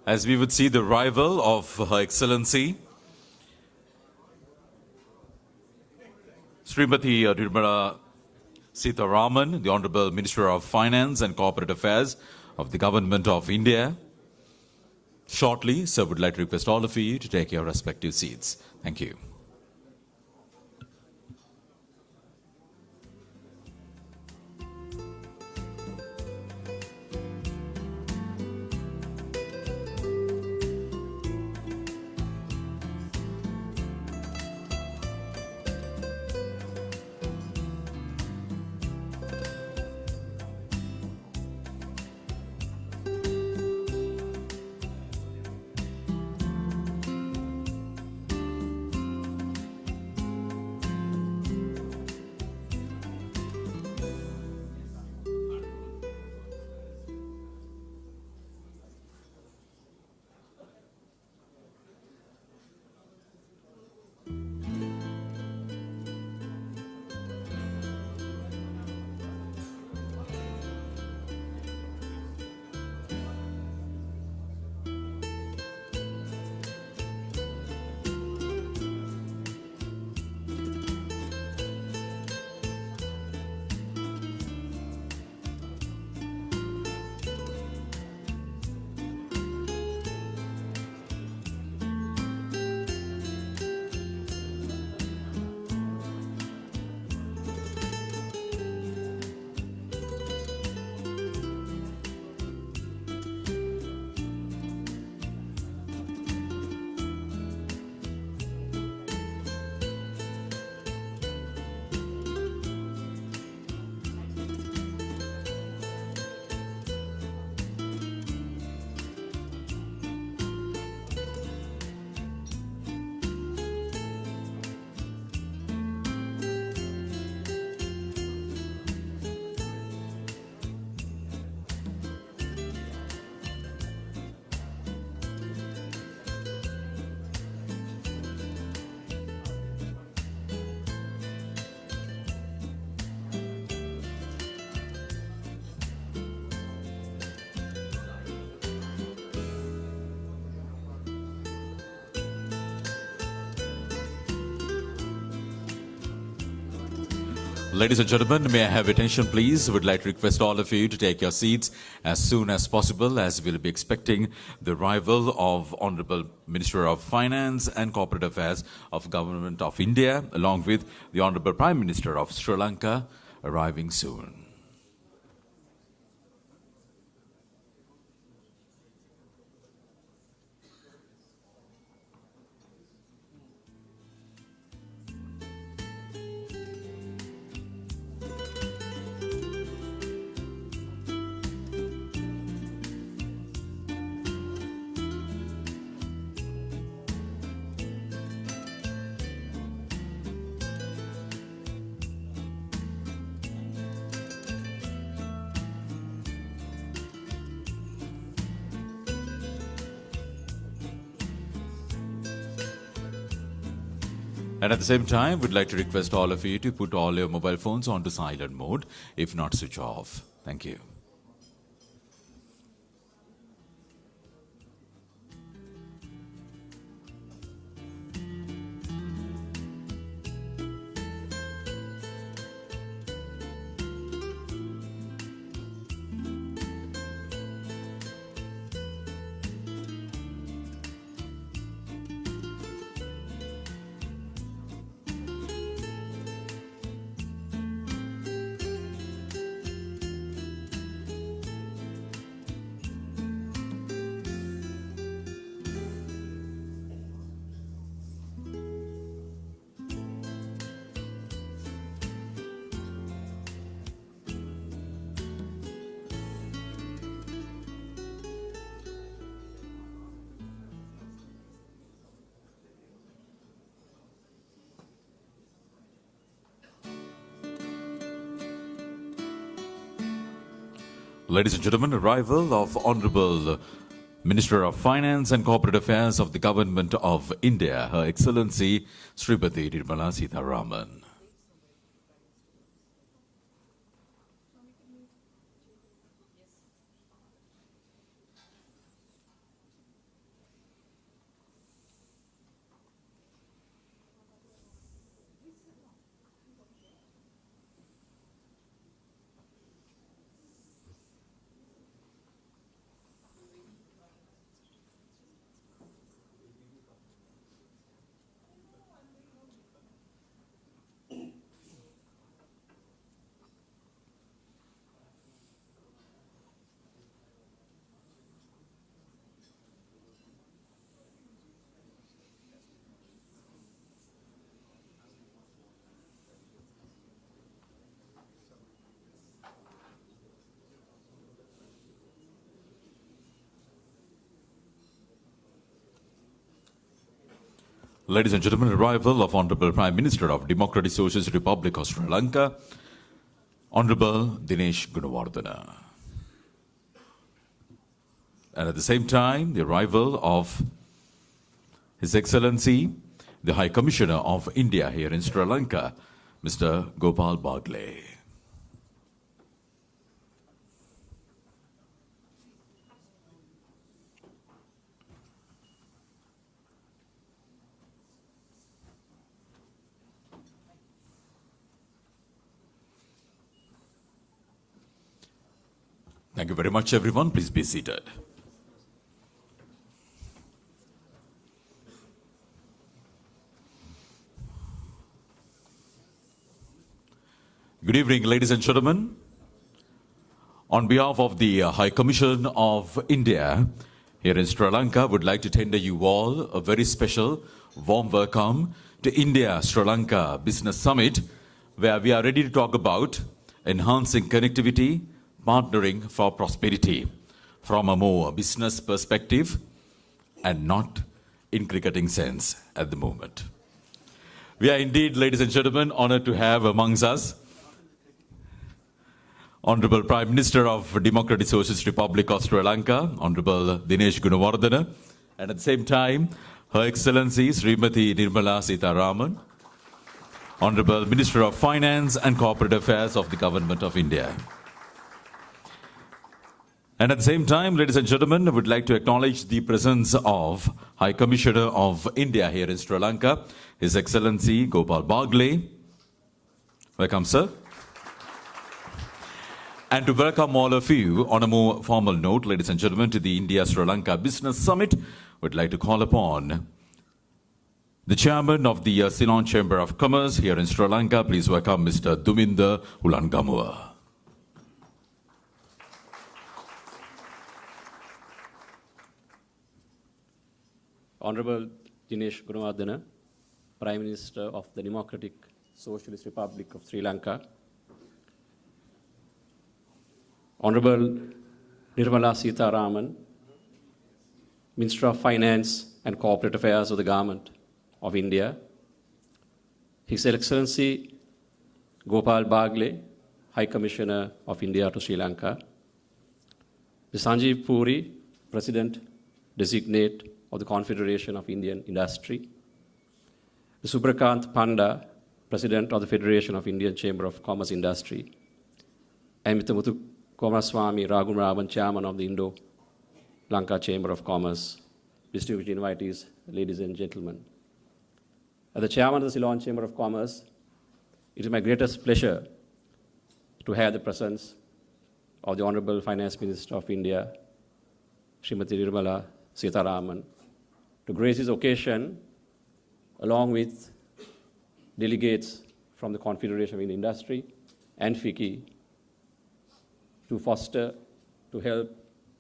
As we would see the arrival of Her Excellency Srimati Nirmala Sitharaman, the Honorable Minister of Finance and Corporate Affairs of the Government of India. Shortly, sir would like to request all of you to take your respective seats. Thank you. Ladies and gentlemen, may I have attention please? Would like to request all of you to take your seats as soon as possible, as we'll be expecting the arrival of Honorable Minister of Finance and Corporate Affairs of Government of India, along with the Honorable Prime Minister of Sri Lanka, arriving soon. And at the same time, we'd like to request all of you to put all your mobile phones onto silent mode, if not switch off. Thank you. Ladies and gentlemen, arrival of Honorable Minister of Finance and Corporate Affairs of the Government of India, Her Excellency Srimati Nirmala Sitharaman. Ladies and gentlemen, arrival of Honorable Prime Minister of Democratic Socialist Republic of Sri Lanka, Honorable Dinesh Gunawardena. And at the same time, the arrival of His Excellency, the High Commissioner of India here in Sri Lanka, Mr. Gopal Bagle. Thank you very much, everyone. Please be seated. Good evening, ladies and gentlemen. On behalf of the High Commission of India here in Sri Lanka, I would like to tender you all a very special warm welcome to India-Sri Lanka Business Summit, where we are ready to talk about enhancing connectivity, partnering for prosperity from a more business perspective and not in cricketing sense at the moment. We are indeed, ladies and gentlemen, honored to have amongst us Honorable Prime Minister of Democratic Socialist Republic of Sri Lanka, Honorable Dinesh Gunawardena, and at the same time, Her Excellency Srimati Nirmala Sitharaman, Honorable Minister of Finance and Corporate Affairs of the Government of India. And at the same time, ladies and gentlemen, I would like to acknowledge the presence of High Commissioner of India here in Sri Lanka, His Excellency Gopal Bagle. Welcome, sir. And to welcome all of you on a more formal note, ladies and gentlemen, to the India-Sri Lanka Business Summit, we'd like to call upon the Chairman of the Ceylon Chamber of Commerce here in Sri Lanka. Please welcome Mr. Duminda Ulangamua. Honorable Dinesh Gunawardena, Prime Minister of the Democratic Socialist Republic of Sri Lanka, Honorable Nirmala Sitharaman, Minister of Finance and Corporate Affairs of the Government of India, His Excellency Gopal Bagle, High Commissioner of India to Sri Lanka, the Sanjeev Puri, President Designate of the Confederation of Indian Industry, the Subrakant Panda, President of the Federation of Indian Chamber of Commerce Industry, and Mr. Muthu Komaraswamy Raghuram, Chairman of the Indo-Lanka Chamber of Commerce, distinguished invitees, ladies and gentlemen. As the Chairman of the Ceylon Chamber of Commerce, it is my greatest pleasure to have the presence of the Honorable Finance Minister of India, Srimati Nirmala Sitharaman, to grace this occasion along with delegates from the Confederation of Indian Industry and FICCI to foster, to help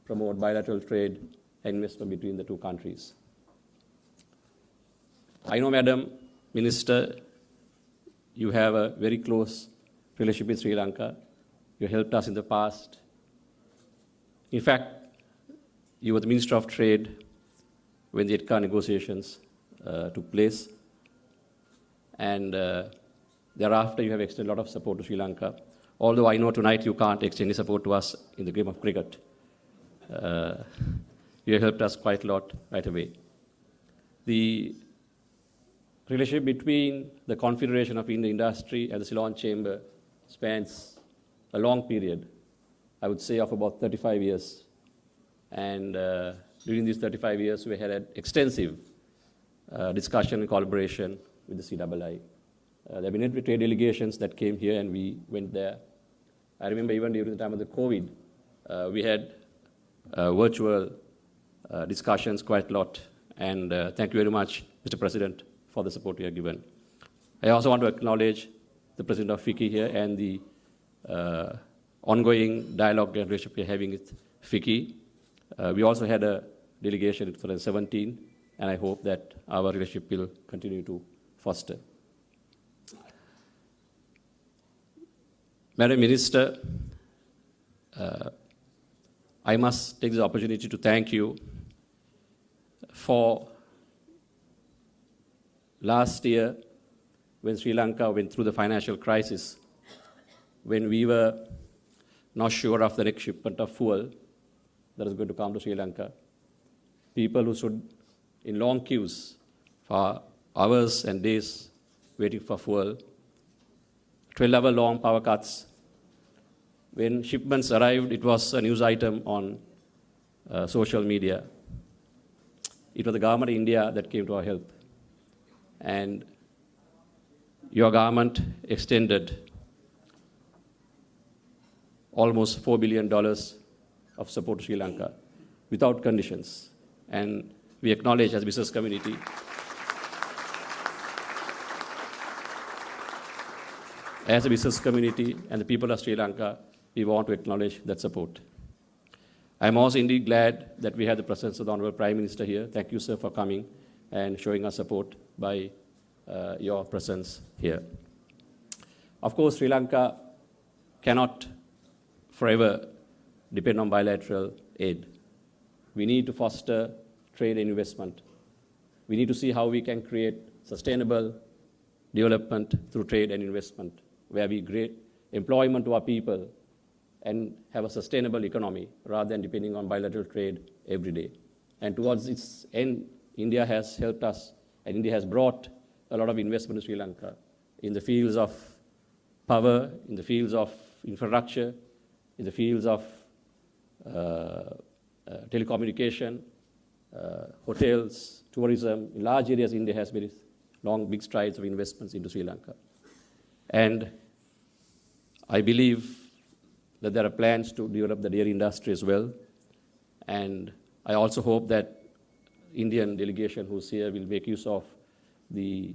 promote bilateral trade and investment between the two countries. I know, Madam Minister, you have a very close relationship with Sri Lanka. You helped us in the past. In fact, you were the Minister of Trade when the EDCA negotiations took place. And thereafter, you have extended a lot of support to Sri Lanka. Although I know tonight you can't extend any support to us in the game of cricket. You have helped us quite a lot right away. The relationship between the Confederation of Indian Industry and the Ceylon Chamber spans a long period, I would say of about 35 years. And during these 35 years, we had an extensive discussion and collaboration with the CII. There have been trade delegations that came here and we went there. I remember even during the time of the COVID, we had virtual discussions quite a lot. And thank you very much, Mr. President, for the support you have given. I also want to acknowledge the President of FICCI here and the ongoing dialogue and relationship we are having with FICCI. We also had a delegation in 2017, and I hope that our relationship will continue to foster. Madam Minister, I must take this opportunity to thank you for last year, when Sri Lanka went through the financial crisis, when we were not sure of the next shipment of fuel that was going to come to Sri Lanka, people who stood in long queues for hours and days waiting for fuel, 12-hour long power cuts. When shipments arrived, it was a news item on social media. It was the government of India that came to our help. And your government extended almost $4 billion of support to Sri Lanka without conditions. And we acknowledge as a business community and the people of Sri Lanka, we want to acknowledge that support. I'm also indeed glad that we have the presence of the Honorable Prime Minister here. Thank you, sir, for coming and showing us support by your presence here. Of course, Sri Lanka cannot forever depend on bilateral aid. We need to foster trade and investment. We need to see how we can create sustainable development through trade and investment, where we create employment to our people and have a sustainable economy rather than depending on bilateral trade every day. And towards its end, India has helped us, and India has brought a lot of investment to Sri Lanka in the fields of power, in the fields of infrastructure, in the fields of telecommunication, hotels, tourism. In large areas, India has made big strides of investments into Sri Lanka. And I believe that there are plans to develop the dairy industry as well. And I also hope that Indian delegation who's here will make use of the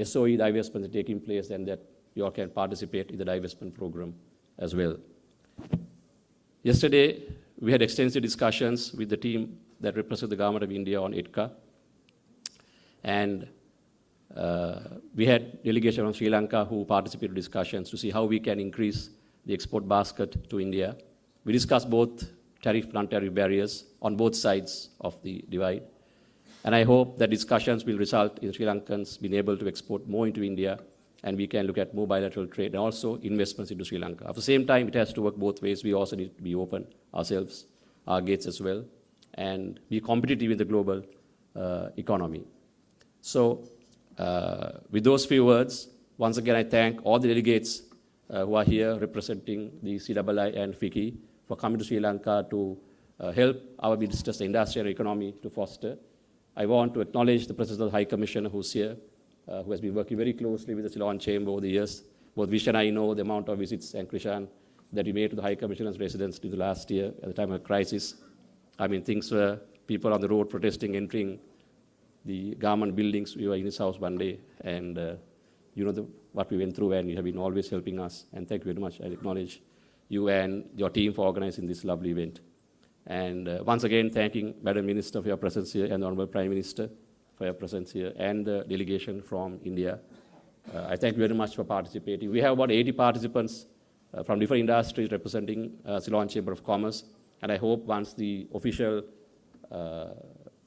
SOE divestment taking place, and that you all can participate in the divestment program as well. Yesterday, we had extensive discussions with the team that represents the government of India on ITCA. And we had delegation from Sri Lanka who participated in discussions to see how we can increase the export basket to India. We discussed both tariff and non-tariff barriers on both sides of the divide. And I hope that discussions will result in Sri Lankans being able to export more into India, and we can look at more bilateral trade and also investments into Sri Lanka. At the same time, it has to work both ways. We also need to be open ourselves, our gates as well, and be competitive in the global economy. So with those few words, once again, I thank all the delegates who are here representing the CII and FICCI for coming to Sri Lanka to help our business, the industry and economy to foster. I want to acknowledge the presence of the High Commissioner who's here, who has been working very closely with the Ceylon Chamber over the years. Both Vish and I know the amount of visits and Krishan that we made to the High Commissioner's residence during the last year at the time of crisis. I mean, things were people on the road protesting, entering the government buildings. We were in his house one day, and you know what we went through, and you have been always helping us. And thank you very much. I acknowledge you and your team for organizing this lovely event. And once again, thanking Madam Minister for your presence here, and the Honorable Prime Minister for your presence here, and the delegation from India. I thank you very much for participating. We have about 80 participants from different industries representing Ceylon Chamber of Commerce. And I hope once the official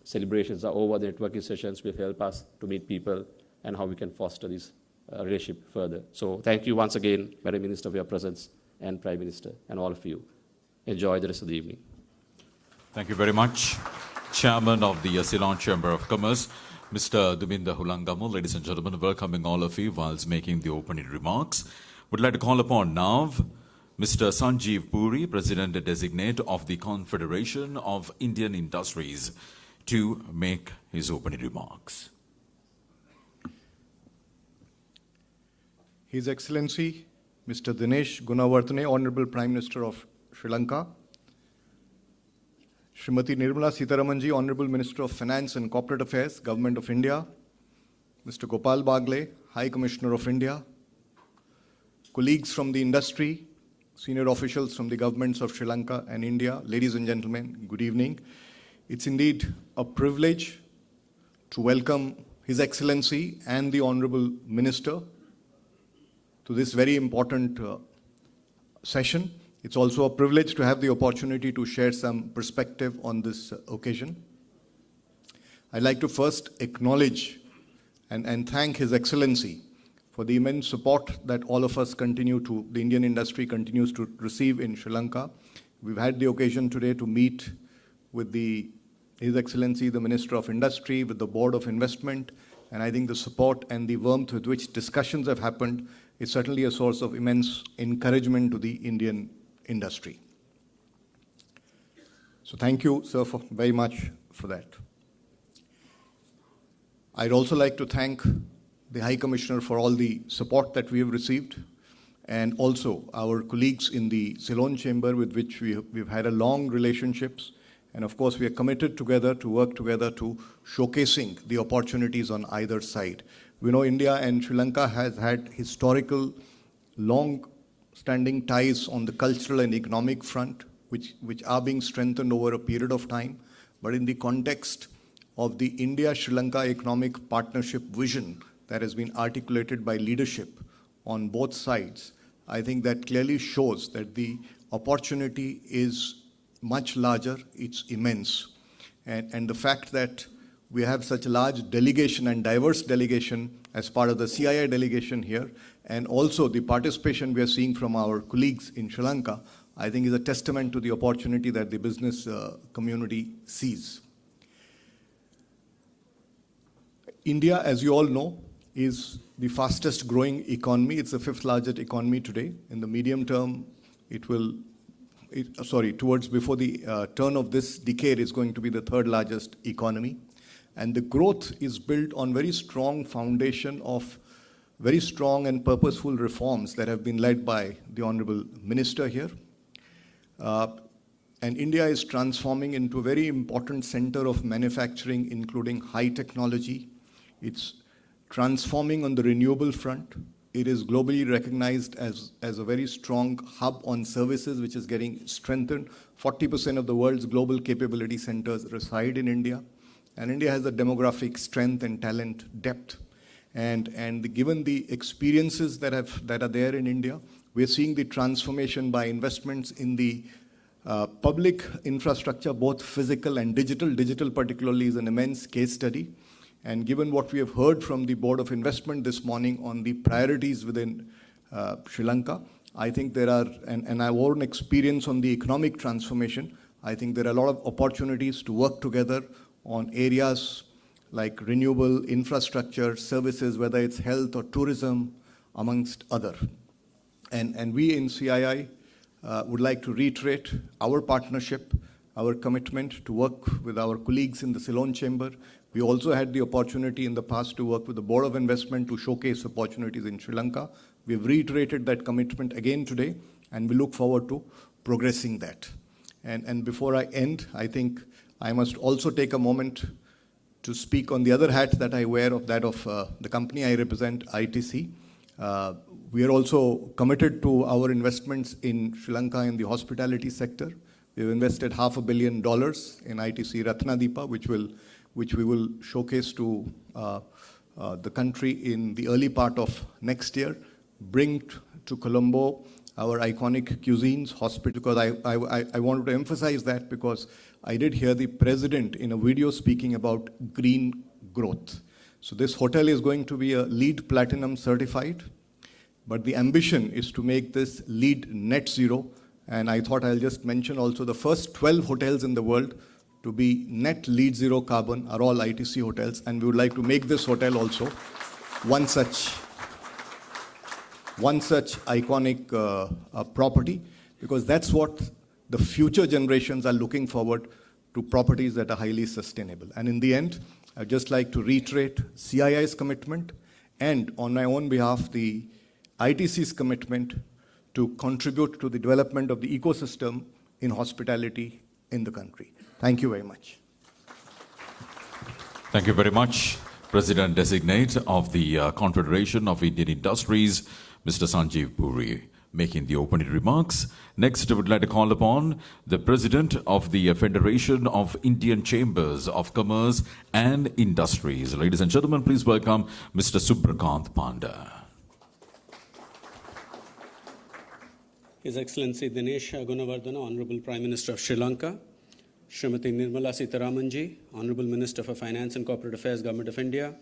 celebrations are over, the networking sessions will help us to meet people and how we can foster this relationship further. So thank you once again, Madam Minister, for your presence, and Prime Minister, and all of you. Enjoy the rest of the evening. Thank you very much. Chairman of the Ceylon Chamber of Commerce, Mr. Duminda Hulangamu. Ladies and gentlemen, welcoming all of you whilst making the opening remarks. Would like to call upon now Mr. Sanjeev Puri, President-designate of the Confederation of Indian Industries, to make his opening remarks. His Excellency, Mr. Dinesh Gunawardene, Honorable Prime Minister of Sri Lanka, Srimati Nirmala Sitharamanji, Honorable Minister of Finance and Corporate Affairs, Government of India, Mr. Gopal Bagle, High Commissioner of India, colleagues from the industry, senior officials from the governments of Sri Lanka and India, ladies and gentlemen, good evening. It's indeed a privilege to welcome His Excellency and the Honorable Minister to this very important session. It's also a privilege to have the opportunity to share some perspective on this occasion. I'd like to first acknowledge and thank His Excellency for the immense support that all of us the Indian industry continues to receive in Sri Lanka. We've had the occasion today to meet with His Excellency, the Minister of Industry, with the Board of Investment, and I think the support and the warmth with which discussions have happened is certainly a source of immense encouragement to the Indian industry. So thank you, sir, very much for that. I'd also like to thank the High Commissioner for all the support that we have received, and also our colleagues in the Ceylon Chamber with which we've had a long relationships. And of course, we are committed together to work together to showcasing the opportunities on either side. We know India and Sri Lanka has had historical, long-standing ties on the cultural and economic front, which are being strengthened over a period of time. But in the context of the India-Sri Lanka economic partnership vision that has been articulated by leadership on both sides, I think that clearly shows that the opportunity is much larger, it's immense. And the fact that we have such a large delegation and diverse delegation as part of the CII delegation here, and also the participation we are seeing from our colleagues in Sri Lanka, I think is a testament to the opportunity that the business community sees. India, as you all know, is the fastest growing economy. It's the 5th largest economy today. In the medium term, towards before the turn of this decade, is going to be the 3rd largest economy. And the growth is built on very strong foundation of very strong and purposeful reforms that have been led by the Honorable Minister here. And India is transforming into a very important center of manufacturing, including high technology. It's transforming on the renewable front. It is globally recognized as a very strong hub on services, which is getting strengthened. 40% of the world's global capability centers reside in India. And India has a demographic strength and talent depth. And given the experiences that are there in India, we're seeing the transformation by investments in the public infrastructure, both physical and digital. Digital particularly is an immense case study. And given what we have heard from the Board of Investment this morning on the priorities within Sri Lanka, I think there are, and our own experience on the economic transformation, I think there are a lot of opportunities to work together on areas like renewable infrastructure, services, whether it's health or tourism, amongst other. And we in CII would like to reiterate our partnership, our commitment to work with our colleagues in the Ceylon Chamber. We also had the opportunity in the past to work with the Board of Investment to showcase opportunities in Sri Lanka. We've reiterated that commitment again today, and we look forward to progressing that. And before I end, I think I must also take a moment to speak on the other hat that I wear, of the company I represent, ITC. We are also committed to our investments in Sri Lanka in the hospitality sector. We've invested $500 million in ITC Ratnadipa, which we will showcase to the country in the early part of next year, bring to Colombo our iconic cuisines, hospital, because I wanted to emphasize that because I did hear the president in a video speaking about green growth. So this hotel is going to be a LEED Platinum certified, but the ambition is to make this LEED Net Zero. And I thought I'll just mention also the first 12 hotels in the world to be net LEED Zero carbon are all ITC hotels, and we would like to make this hotel also one such iconic property, because that's what the future generations are looking forward to, properties that are highly sustainable. And in the end, I'd just like to reiterate CII's commitment, and on my own behalf, the ITC's commitment to contribute to the development of the ecosystem in hospitality in the country. Thank you very much. Thank you very much, President-designate of the Confederation of Indian Industries, Mr. Sanjeev Puri, making the opening remarks. Next, I would like to call upon the President of the Federation of Indian Chambers of Commerce and Industries. Ladies and gentlemen, please welcome Mr. Subrakant Panda. His Excellency Dinesh Gunawardena, Honorable Prime Minister of Sri Lanka, Srimati Nirmala Sitharamanji, Honorable Minister for Finance and Corporate Affairs, Government of India,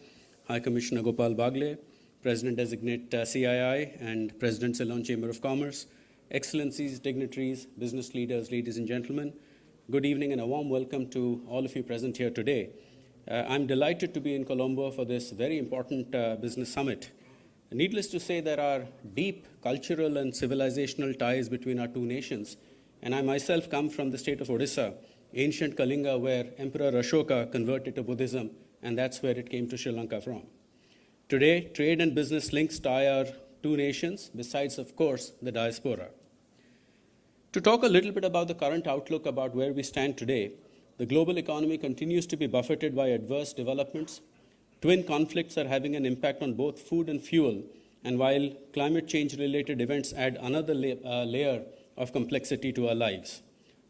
High Commissioner Gopal Bagle, President-designate CII and President Ceylon Chamber of Commerce, Excellencies, dignitaries, business leaders, ladies and gentlemen, good evening and a warm welcome to all of you present here today. I'm delighted to be in Colombo for this very important business summit. Needless to say, there are deep cultural and civilizational ties between our two nations, and I myself come from the state of Odisha, ancient Kalinga, where Emperor Ashoka converted to Buddhism, and that's where it came to Sri Lanka from. Today, trade and business links tie our two nations, besides, of course, the diaspora. To talk a little bit about the current outlook about where we stand today, the global economy continues to be buffeted by adverse developments. Twin conflicts are having an impact on both food and fuel, and while climate change-related events add another layer of complexity to our lives.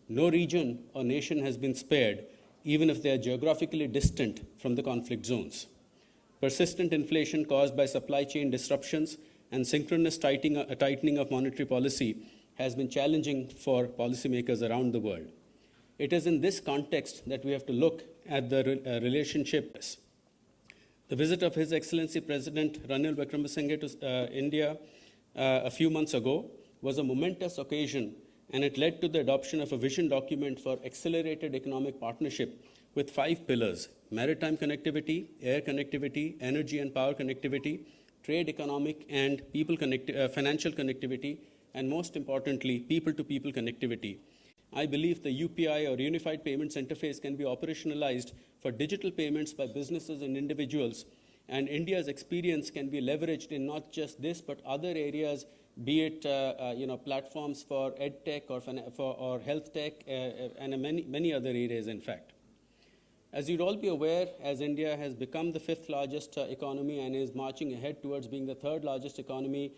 No region or nation has been spared, even if they are geographically distant from the conflict zones. Persistent inflation caused by supply chain disruptions and synchronous tightening of monetary policy has been challenging for policymakers around the world. It is in this context that we have to look at the relationship. The visit of His Excellency President Ranil Wickremesinghe to India a few months ago was a momentous occasion, and it led to the adoption of a vision document for accelerated economic partnership with 5 pillars: maritime connectivity, air connectivity, energy and power connectivity, trade, economic and financial connectivity, and most importantly, people-to-people connectivity. I believe the UPI, or Unified Payments Interface, can be operationalized for digital payments by businesses and individuals, and India's experience can be leveraged in not just this, but other areas, be it platforms for edtech or health tech, and many other areas, in fact. As you'd all be aware, as India has become the 5th largest economy and is marching ahead towards being the 3rd largest economy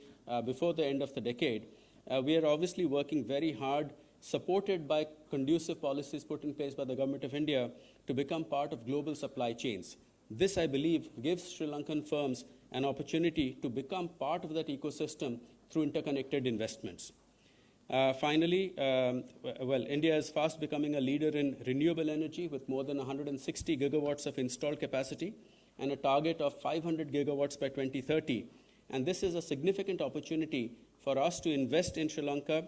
before the end of the decade, we are obviously working very hard, supported by conducive policies put in place by the Government of India, to become part of global supply chains. This, I believe, gives Sri Lankan firms an opportunity to become part of that ecosystem through interconnected investments. Finally, India is fast becoming a leader in renewable energy with more than 160 gigawatts of installed capacity and a target of 500 gigawatts by 2030. And this is a significant opportunity for us to invest in Sri Lanka,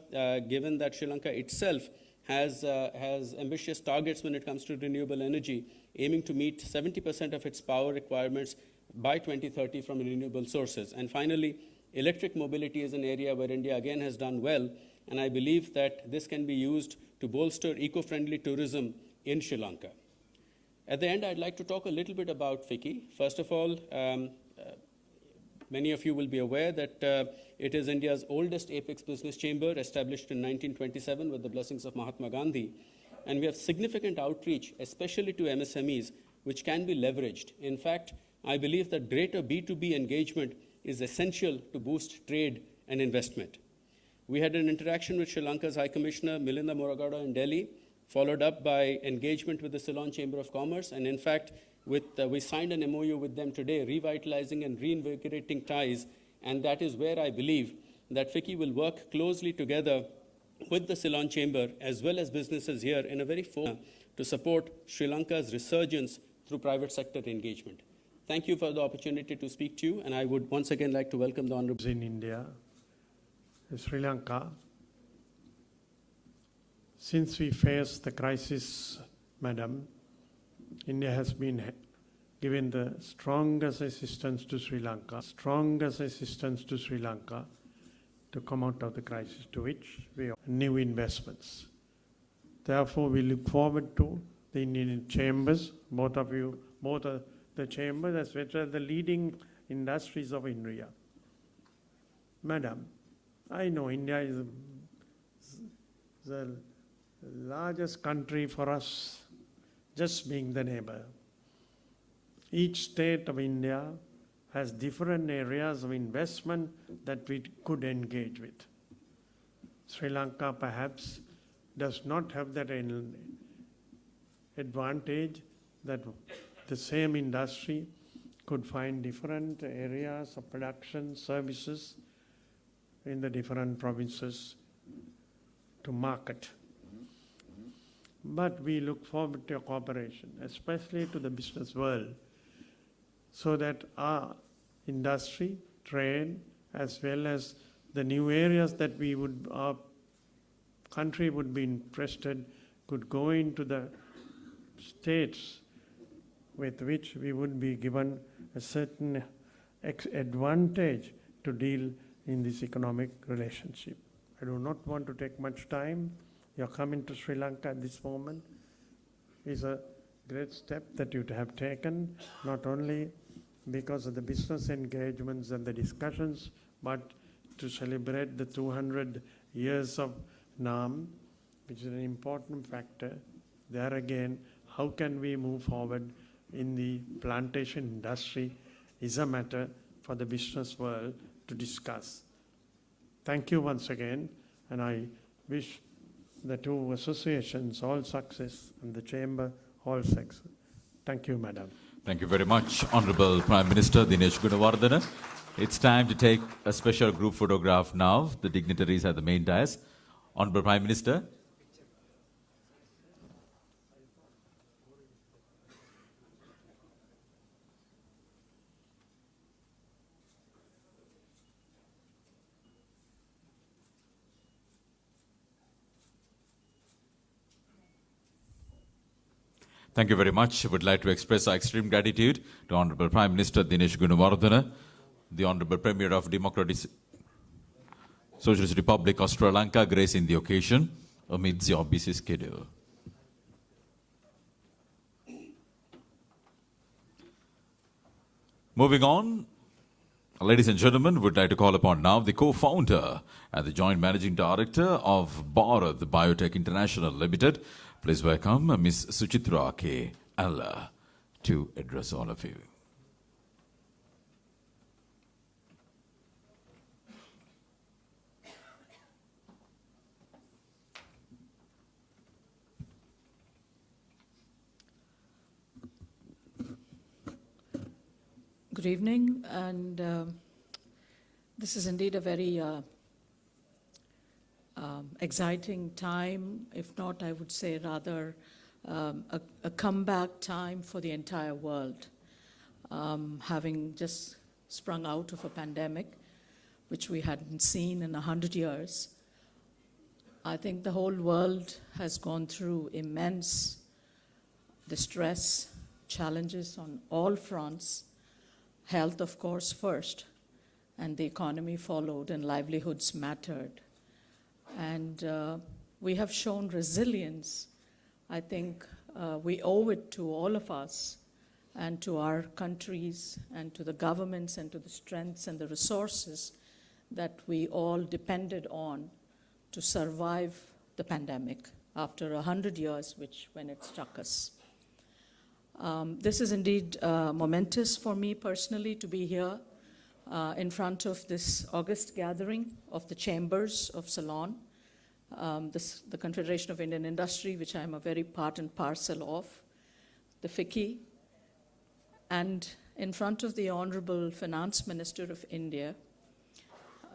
given that Sri Lanka itself has ambitious targets when it comes to renewable energy, aiming to meet 70% of its power requirements by 2030 from renewable sources. And finally, electric mobility is an area where India again has done well, and I believe that this can be used to bolster eco-friendly tourism in Sri Lanka. At the end, I'd like to talk a little bit about FICCI. First of all, many of you will be aware that it is India's oldest apex business chamber, established in 1927 with the blessings of Mahatma Gandhi. And we have significant outreach, especially to MSMEs, which can be leveraged. In fact, I believe that greater B2B engagement is essential to boost trade and investment. We had an interaction with Sri Lanka's High Commissioner Milinda Moragada in Delhi, followed up by engagement with the Ceylon Chamber of Commerce, and in fact, we signed an MOU with them today, revitalizing and reinvigorating ties, and that is where I believe that FICCI will work closely together with the Ceylon Chamber as well as businesses here in a very to support Sri Lanka's resurgence through private sector engagement. Thank you for the opportunity to speak to you, and I would once again like to welcome the Honorable in India, Sri Lanka. Since we faced the crisis, Madam, India has been given the strongest assistance to Sri Lanka, to come out of the crisis, to which we have new investments. Therefore, we look forward to the Indian chambers, both of the chambers, as well as the leading industries of India. Madam, I know India is the largest country for us, just being the neighbor. Each state of India has different areas of investment that we could engage with. Sri Lanka perhaps does not have that advantage that the same industry could find different areas of production, services in the different provinces to market. But we look forward to cooperation, especially to the business world. so that our industry, trade, as well as the new areas that our country would be interested could go into the states with which we would be given a certain advantage to deal in this economic relationship. I do not want to take much time. Your coming to Sri Lanka at this moment is a great step that you have taken, not only because of the business engagements and the discussions, but to celebrate the 200 years of NAM, which is an important factor. There again, how can we move forward in the plantation industry is a matter for the business world to discuss. Thank you once again, and I wish the two associations all success and the Chamber all success. Thank you, Madam. Thank you very much, Honorable Prime Minister Dinesh Gunawardena. It's time to take a special group photograph now. The dignitaries at the main dais. Honorable Prime Minister. Thank you very much. I would like to express our extreme gratitude to Honorable Prime Minister Dinesh Gunawardena, the Honorable Premier of Democratic Socialist Republic of Sri Lanka, gracing the occasion amidst your busy schedule. Moving on, ladies and gentlemen, would like to call upon now the co-founder and the joint managing director of Bharat Biotech International Limited. Please welcome Ms. Suchitra K. Alla to address all of you. Good evening, and this is indeed a very exciting time, if not, I would say rather a comeback time for the entire world, having just sprung out of a pandemic, which we hadn't seen in 100 years. I think the whole world has gone through immense distress, challenges on all fronts. Health, of course, first, and the economy followed, and livelihoods mattered. And we have shown resilience. I think we owe it to all of us and to our countries and to the governments and to the strengths and the resources that we all depended on to survive the pandemic after 100 years, when it struck us. This is indeed momentous for me personally to be here in front of this August gathering of the Chambers of Ceylon, the Confederation of Indian Industry, which I'm a very part and parcel of, the FICCI, and in front of the Honorable Finance Minister of India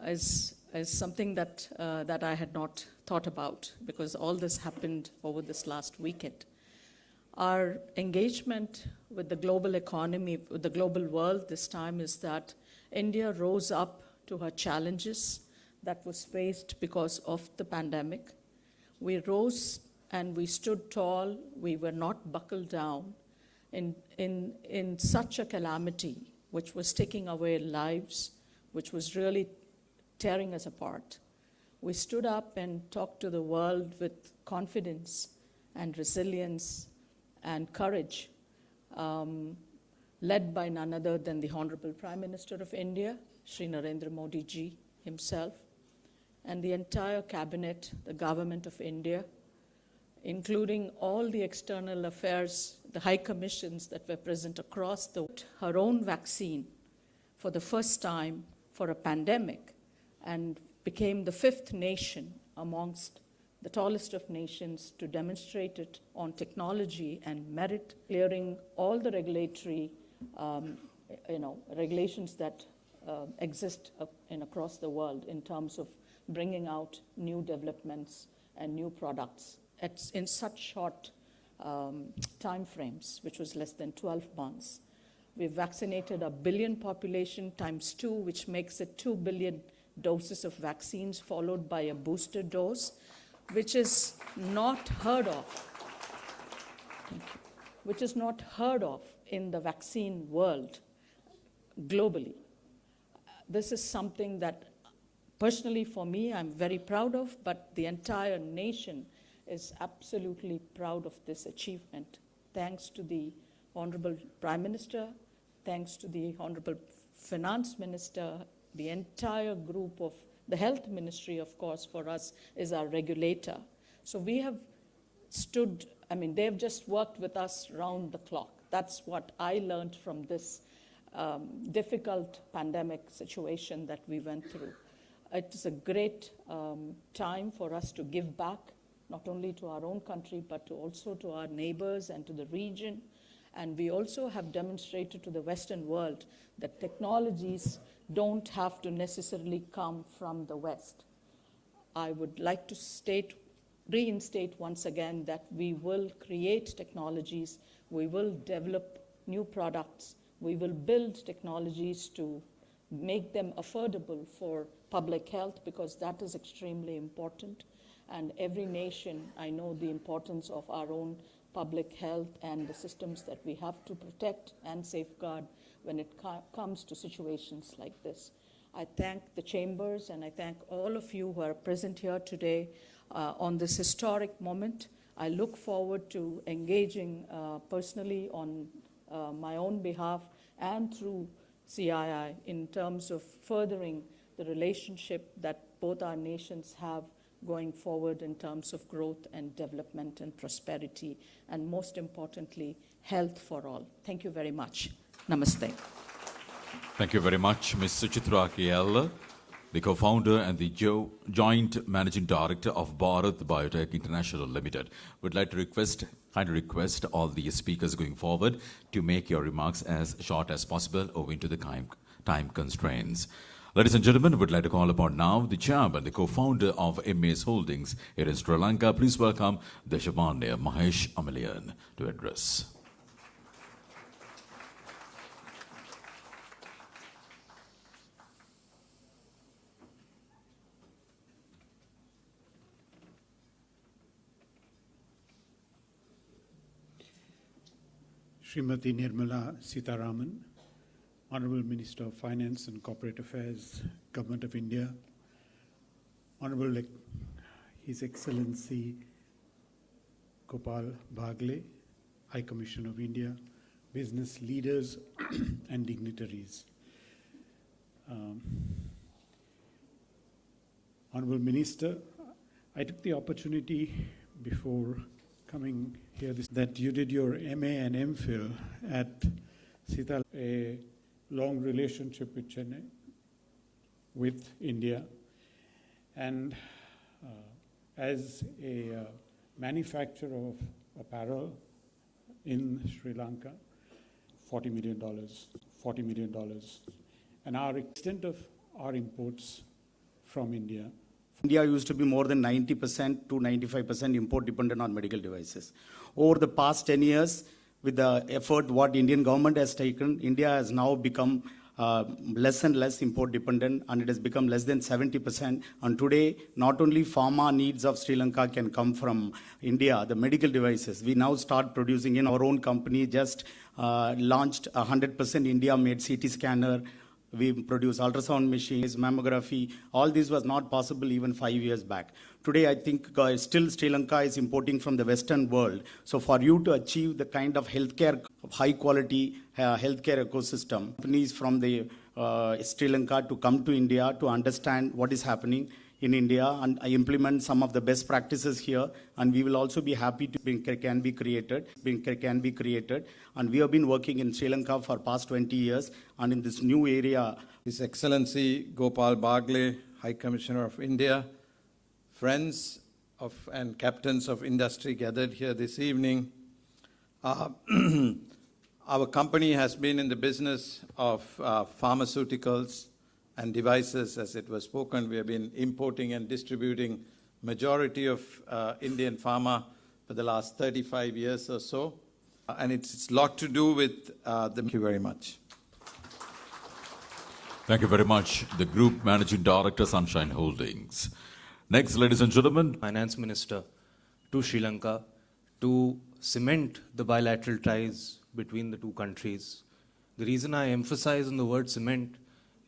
is something that I had not thought about, because all this happened over this last weekend. Our engagement with the global economy, with the global world this time, is that India rose up to her challenges that was faced because of the pandemic. We rose and we stood tall. We were not buckled down in such a calamity, which was taking away lives, which was really tearing us apart. We stood up and talked to the world with confidence and resilience and courage, led by none other than the Honorable Prime Minister of India, Shri Narendra Modi ji himself, and the entire cabinet, the government of India, including all the external affairs, the high commissions that were present across her own vaccine for the first time for a pandemic, and became the 5th nation amongst the tallest of nations to demonstrate it on technology and merit, clearing all the regulatory regulations that exist across the world in terms of bringing out new developments and new products in such short time frames, which was less than 12 months. We've vaccinated 1 billion population times 2, which makes it 2 billion doses of vaccines, followed by a booster dose, which is not heard of. Thank you. Which is not heard of in the vaccine world globally. This is something that personally for me I'm very proud of, but the entire nation is absolutely proud of this achievement. Thanks to the Honorable Prime Minister, thanks to the Honorable Finance Minister, the entire group of the Health Ministry, of course, for us is our regulator. So we have stood, they've just worked with us round the clock. That's what I learned from this difficult pandemic situation that we went through. It is a great time for us to give back, not only to our own country, but also to our neighbors and to the region. And we also have demonstrated to the Western world that technologies don't have to necessarily come from the West. I would like to reinstate once again that we will create technologies, we will develop new products, we will build technologies to make them affordable for public health, because that is extremely important. And every nation, I know the importance of our own public health and the systems that we have to protect and safeguard when it comes to situations like this. I thank the chambers and I thank all of you who are present here today on this historic moment. I look forward to engaging personally on my own behalf and through CII in terms of furthering the relationship that both our nations have going forward in terms of growth and development and prosperity, and most importantly, health for all. Thank you very much. Namaste. Thank you very much, Ms. Suchitra KL, the co-founder and the joint managing director of Bharat Biotech International Limited. Would like to kindly request all the speakers going forward to make your remarks as short as possible owing to the time constraints. Ladies and gentlemen, we'd like to call upon now the chairman, the co-founder of MAS Holdings here in Sri Lanka. Please welcome Deshavanya Mahesh Amalian to address. Srimati Nirmala Sitharaman, Honorable Minister of Finance and Corporate Affairs, Government of India, Honorable His Excellency Gopal Bhagle, High Commissioner of India, business leaders and dignitaries. Honorable Minister, I took the opportunity before coming here that you did your MA and MPhil at Sita, a long relationship with Chennai, with India, and as a manufacturer of apparel in Sri Lanka, $40 million, and our extent of our imports from India. India used to be more than 90% to 95% import dependent on medical devices. Over the past 10 years, with the effort what Indian government has taken, India has now become less and less import dependent, and it has become less than 70%. And today, not only pharma needs of Sri Lanka can come from India, the medical devices. We now start producing in our own company, just launched 100% India-made CT scanner. We produce ultrasound machines, mammography. All this was not possible even 5 years back. Today, I think still Sri Lanka is importing from the Western world. So for you to achieve the kind of healthcare, high quality healthcare ecosystem, companies from the Sri Lanka to come to India to understand what is happening in India, and I implement some of the best practices here, and we will also be happy to can be created, and we have been working in Sri Lanka for past 20 years, and in this new area. His Excellency Gopal Bhagle, High Commissioner of India, friends of and captains of industry gathered here this evening. Our company has been in the business of pharmaceuticals and devices, as it was spoken. We have been importing and distributing majority of Indian pharma for the last 35 years or so. And it's a lot to do with Thank you very much. Thank you very much. The Group Managing Director, Sunshine Holdings. Next, ladies and gentlemen. Finance Minister to Sri Lanka to cement the bilateral ties between the two countries. The reason I emphasize on the word cement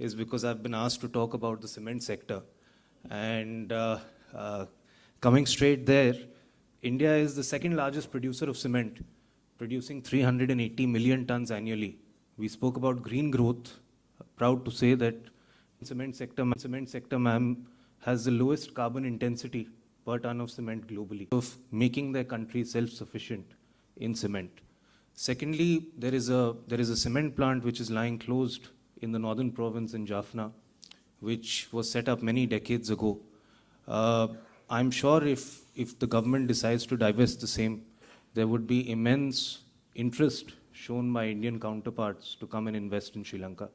is because I've been asked to talk about the cement sector. And coming straight there, India is the second largest producer of cement, producing 380 million tons annually. We spoke about green growth. Proud to say that cement sector, ma'am, has the lowest carbon intensity per ton of cement globally, of making their country self-sufficient in cement. Secondly, there is a cement plant which is lying closed in the northern province in Jaffna, which was set up many decades ago. I'm sure if the government decides to divest the same, there would be immense interest shown by Indian counterparts to come and invest in Sri Lanka.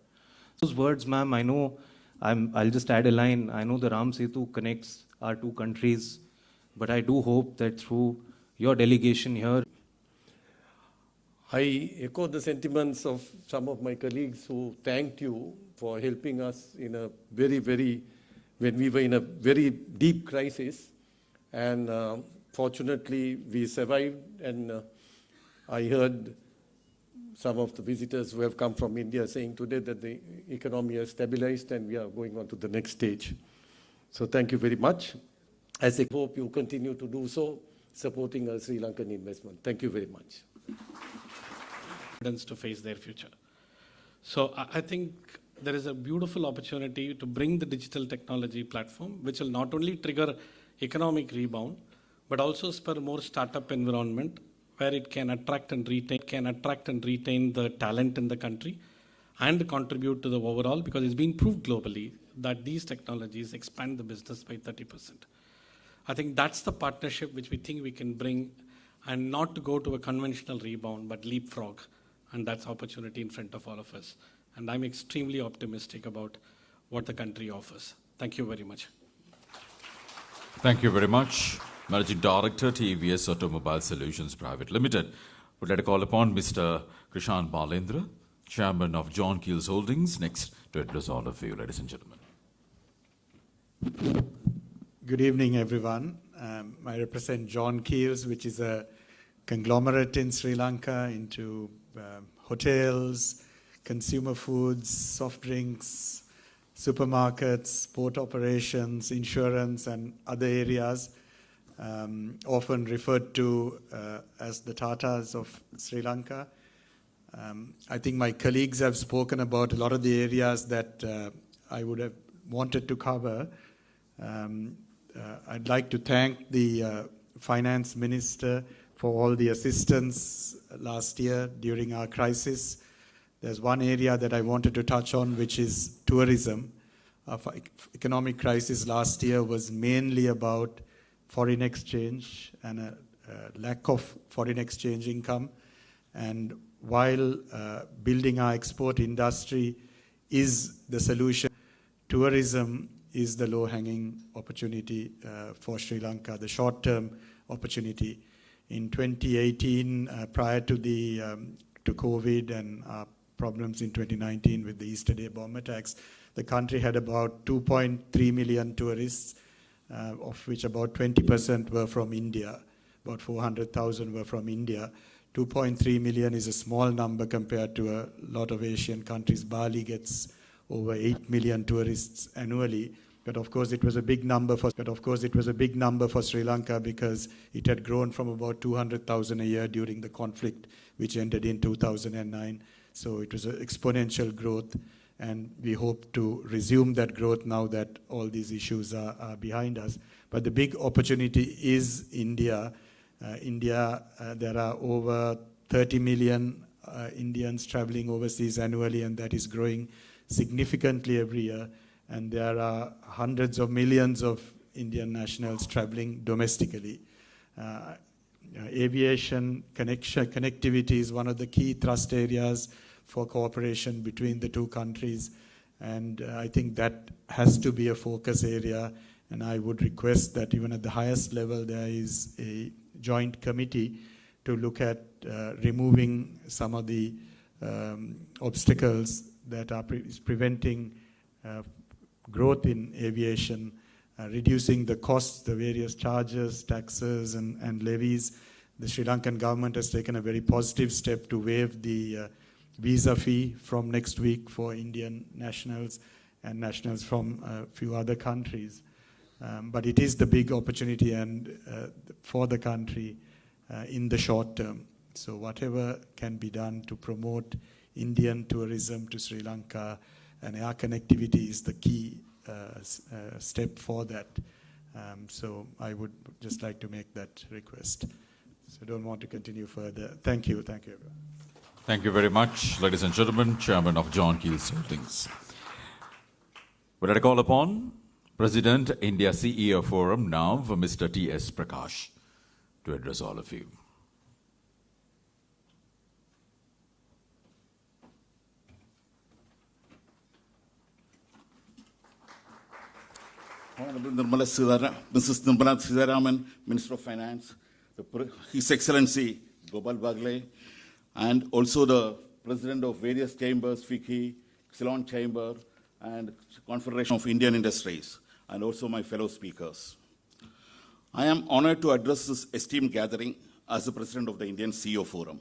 Those words, ma'am, I know, I'll just add a line. I know the Ram Setu connects our two countries, but I do hope that through your delegation here, I echo the sentiments of some of my colleagues who thanked you for helping us in a when we were in a very deep crisis. And fortunately, we survived. And I heard some of the visitors who have come from India saying today that the economy has stabilized and we are going on to the next stage. So thank you very much. As I hope you continue to do so, supporting a Sri Lankan investment. Thank you very much. To face their future. So I think there is a beautiful opportunity to bring the digital technology platform, which will not only trigger economic rebound, but also spur more startup environment where it can attract and retain the talent in the country and contribute to the overall, because it's been proved globally that these technologies expand the business by 30%. I think that's the partnership which we think we can bring, and not to go to a conventional rebound, but leapfrog. And that's opportunity in front of all of us. And I'm extremely optimistic about what the country offers. Thank you very much. Thank you very much. Managing Director, TVS Automobile Solutions Private Limited. Would like to call upon Mr. Krishan Balendra, Chairman of John Keels Holdings, next to address all of you, ladies and gentlemen. Good evening, everyone. I represent John Keels, which is a conglomerate in Sri Lanka into hotels, consumer foods, soft drinks, supermarkets, port operations, insurance, and other areas, often referred to as the Tatas of Sri Lanka. I think my colleagues have spoken about a lot of the areas that I would have wanted to cover. I'd like to thank the Finance Minister for all the assistance last year during our crisis. There's one area that I wanted to touch on, which is tourism. Our economic crisis last year was mainly about foreign exchange and a lack of foreign exchange income. And while building our export industry is the solution, tourism is the low-hanging opportunity for Sri Lanka, the short-term opportunity. In 2018, prior to COVID and problems in 2019 with the Easter Day bomb attacks, the country had about 2.3 million tourists, of which about 20% were from India. About 400,000 were from India. 2.3 million is a small number compared to a lot of Asian countries. Bali gets over 8 million tourists annually. But of course, it was a big number for Sri Lanka because it had grown from about 200,000 a year during the conflict, which ended in 2009. So it was an exponential growth, and we hope to resume that growth now that all these issues are behind us. But the big opportunity is India. There are over 30 million Indians traveling overseas annually, and that is growing significantly every year. And there are hundreds of millions of Indian nationals traveling domestically. Aviation connectivity is one of the key thrust areas for cooperation between the two countries. And I think that has to be a focus area. And I would request that even at the highest level, there is a joint committee to look at removing some of the obstacles that are preventing growth in aviation, reducing the costs, the various charges, taxes, and levies. The Sri Lankan government has taken a very positive step to waive the visa fee from next week for Indian nationals and nationals from a few other countries. But it is the big opportunity and for the country in the short term. So whatever can be done to promote Indian tourism to Sri Lanka, and air connectivity is the key step for that. So I would just like to make that request. So I don't want to continue further. Thank you. Thank you, everyone. Thank you very much, ladies and gentlemen. Chairman of John Keel's Holdings. Would I call upon President, India CEO Forum now for Mr. T.S. Prakash to address all of you. Honorable Mrs. Nirmala Sitharaman, Minister of Finance, His Excellency Gopal Bagle, and also the President of various chambers, FICCI, Ceylon Chamber, and Confederation of Indian Industries, and also my fellow speakers. I am honored to address this esteemed gathering as the President of the Indian CEO Forum.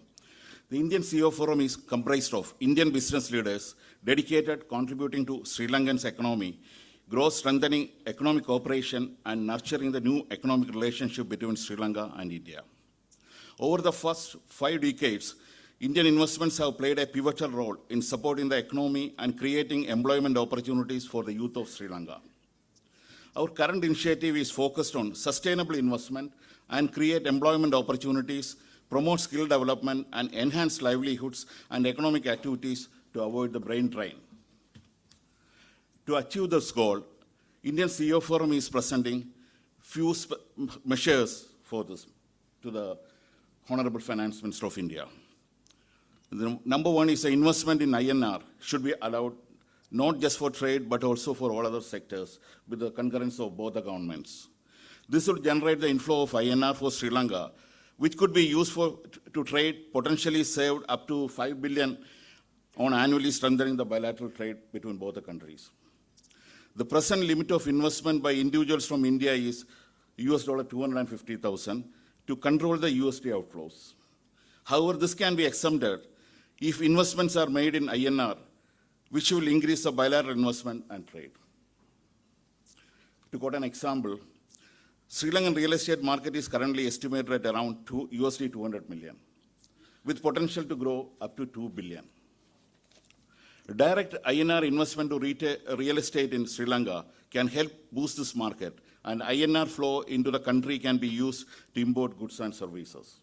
The Indian CEO Forum is comprised of Indian business leaders dedicated contributing to Sri Lankan's economy, growth, strengthening economic cooperation, and nurturing the new economic relationship between Sri Lanka and India. Over the first 5 decades, Indian investments have played a pivotal role in supporting the economy and creating employment opportunities for the youth of Sri Lanka. Our current initiative is focused on sustainable investment and create employment opportunities, promote skill development, and enhance livelihoods and economic activities to avoid the brain drain. To achieve this goal, Indian CEO Forum is presenting few measures for this to the Honorable Finance Minister of India. The number one is the investment in INR should be allowed not just for trade but also for all other sectors with the concurrence of both the governments. This will generate the inflow of INR for Sri Lanka, which could be used to trade, potentially saved up to 5 billion on annually, strengthening the bilateral trade between both the countries. The present limit of investment by individuals from India is $250,000 to control the USD outflows. However, this can be exempted if investments are made in INR, which will increase the bilateral investment and trade. To quote an example, Sri Lankan real estate market is currently estimated at around $200 million, with potential to grow up to 2 billion. Direct INR investment to real estate in Sri Lanka can help boost this market, and INR flow into the country can be used to import goods and services.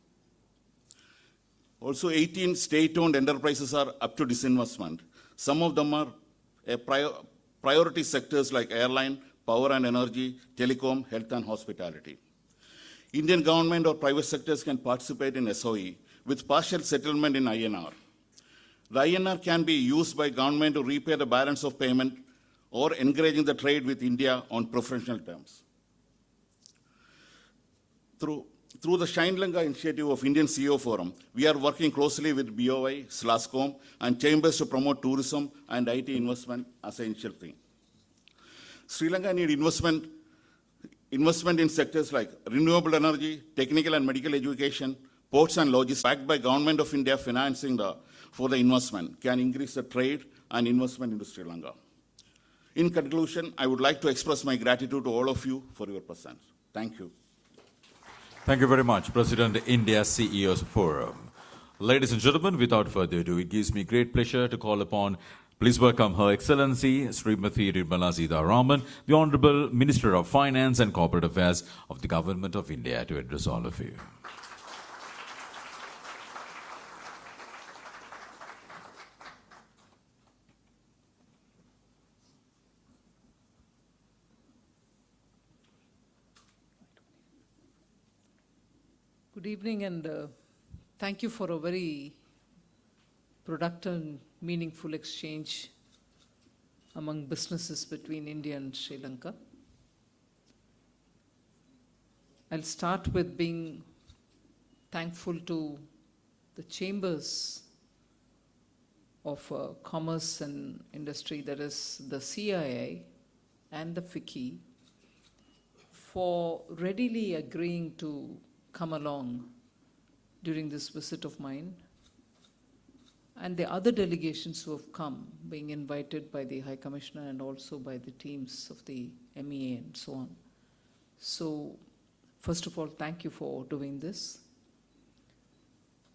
Also, 18 state-owned enterprises are up to disinvestment. Some of them are priority sectors like airline, power and energy, telecom, health and hospitality. Indian government or private sectors can participate in SOE with partial settlement in INR. The INR can be used by government to repay the balance of payment or encouraging the trade with India on preferential terms. Through the Shine Lanka initiative of Indian CEO Forum, we are working closely with BOI, SLASCOM, and chambers to promote tourism and IT investment as an initial thing. Sri Lanka needs investment in sectors like renewable energy, technical and medical education, ports and logistics, backed by Government of India financing for the investment, can increase the trade and investment into Sri Lanka. In conclusion, I would like to express my gratitude to all of you for your presence. Thank you. Thank you very much, President, India CEOs Forum. Ladies and gentlemen, without further ado, it gives me great pleasure to call upon, please welcome Her Excellency Srimati Nirmala Sitharaman, the Honorable Minister of Finance and Corporate Affairs of the Government of India, to address all of you. Good evening, and thank you for a very productive and meaningful exchange among businesses between India and Sri Lanka. I'll start with being thankful to the chambers of commerce and industry, that is the CII and the FICCI, for readily agreeing to come along during this visit of mine, and the other delegations who have come, being invited by the High Commissioner and also by the teams of the MEA and so on. So, first of all, thank you for doing this.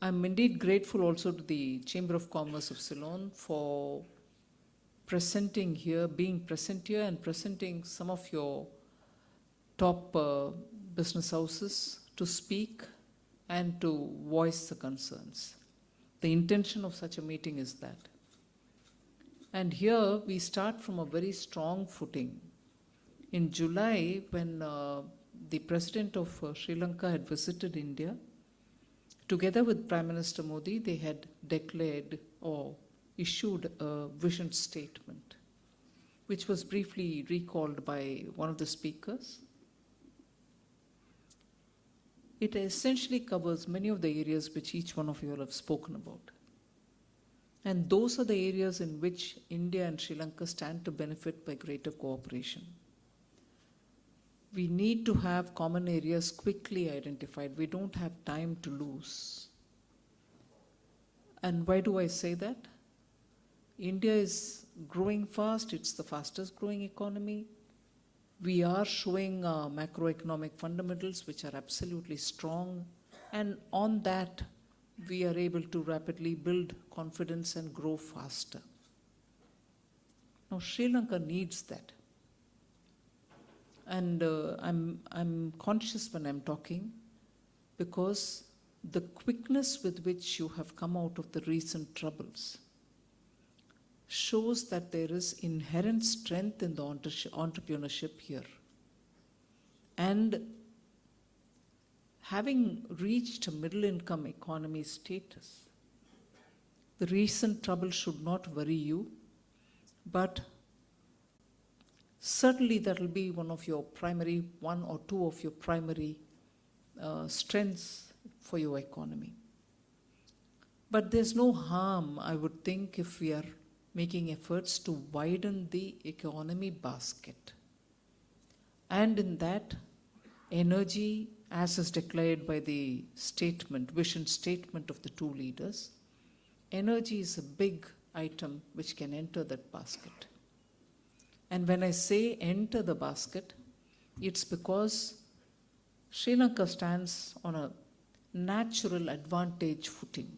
I'm indeed grateful also to the Chamber of Commerce of Ceylon for presenting here, being present here and presenting some of your top business houses to speak and to voice the concerns. The intention of such a meeting is that. And here we start from a very strong footing. In July, when the President of Sri Lanka had visited India, together with Prime Minister Modi, they had declared or issued a vision statement, which was briefly recalled by one of the speakers. It essentially covers many of the areas which each one of you all have spoken about. And those are the areas in which India and Sri Lanka stand to benefit by greater cooperation. We need to have common areas quickly identified. We don't have time to lose. And why do I say that? India is growing fast. It's the fastest growing economy. We are showing macroeconomic fundamentals which are absolutely strong. And on that, we are able to rapidly build confidence and grow faster. Now, Sri Lanka needs that. And I'm conscious when I'm talking, because the quickness with which you have come out of the recent troubles shows that there is inherent strength in the entrepreneurship here. And having reached a middle-income economy status, the recent trouble should not worry you, but certainly that will be one or two of your primary strengths for your economy. But there's no harm, I would think, if we are making efforts to widen the economy basket. And in that, energy, as is declared by the vision statement of the two leaders, energy is a big item which can enter that basket. And when I say enter the basket, it's because Sri Lanka stands on a natural advantage footing.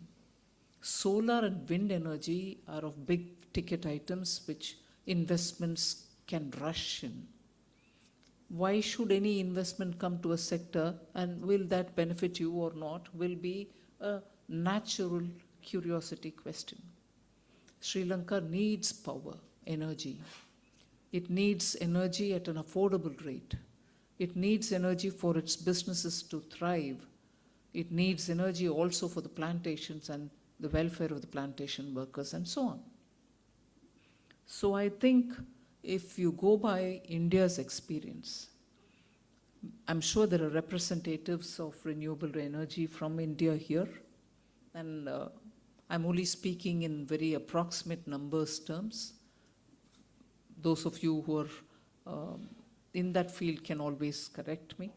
Solar and wind energy are of big ticket items which investments can rush in. Why should any investment come to a sector, and will that benefit you or not, will be a natural curiosity question. Sri Lanka needs power, energy. It needs energy at an affordable rate. It needs energy for its businesses to thrive. It needs energy also for the plantations and the welfare of the plantation workers and so on. So I think if you go by India's experience, I'm sure there are representatives of renewable energy from India here, and I'm only speaking in very approximate numbers terms. Those of you who are in that field can always correct me.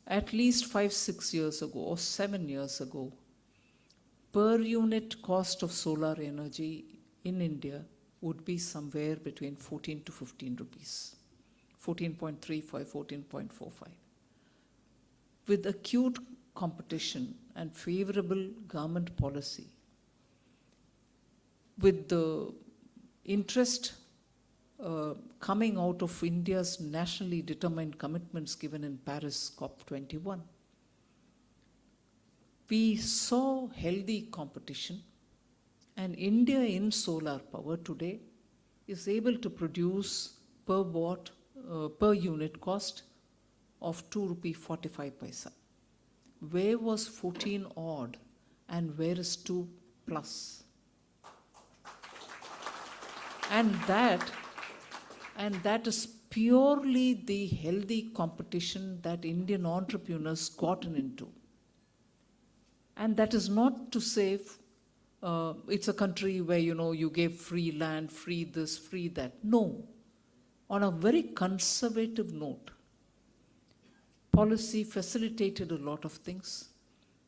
At least 5-6 years ago or 7 years ago, per unit cost of solar energy in India would be somewhere between 14 to 15 rupees, 14.35, 14.45. With acute competition and favorable government policy, with the interest coming out of India's nationally determined commitments given in Paris COP21, we saw healthy competition, and India in solar power today is able to produce per unit cost of 2.45 rupees. Where was 14 odd and where is 2 plus? And that is purely the healthy competition that Indian entrepreneurs gotten into. And that is not to say it's a country where, you gave free land, free this, free that. No. On a very conservative note, policy facilitated a lot of things.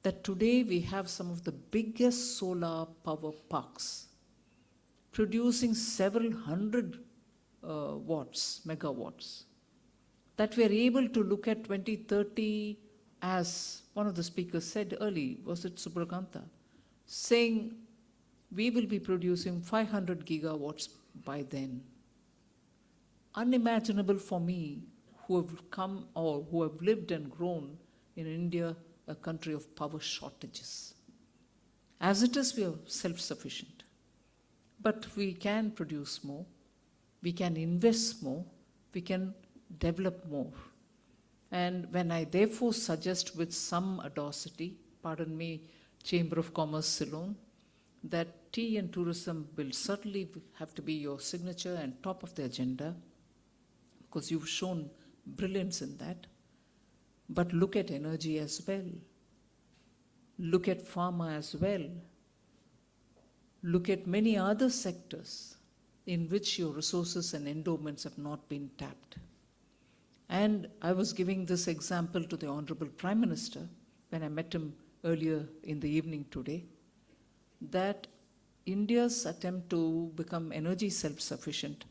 That today we have some of the biggest solar power parks producing several hundred megawatts, that we are able to look at 2030, as one of the speakers said early, was it Subraganta, saying we will be producing 500 gigawatts by then. Unimaginable for me, who have come or who have lived and grown in India, a country of power shortages. As it is, we are self-sufficient. But we can produce more, we can invest more, we can develop more. And when I therefore suggest with some audacity, pardon me, Chamber of Commerce Ceylon, that tea and tourism will certainly have to be your signature and top of the agenda, because you've shown brilliance in that. But look at energy as well. Look at pharma as well. Look at many other sectors in which your resources and endowments have not been tapped. And I was giving this example to the Honorable Prime Minister when I met him earlier in the evening today, that India's attempt to become energy self-sufficient,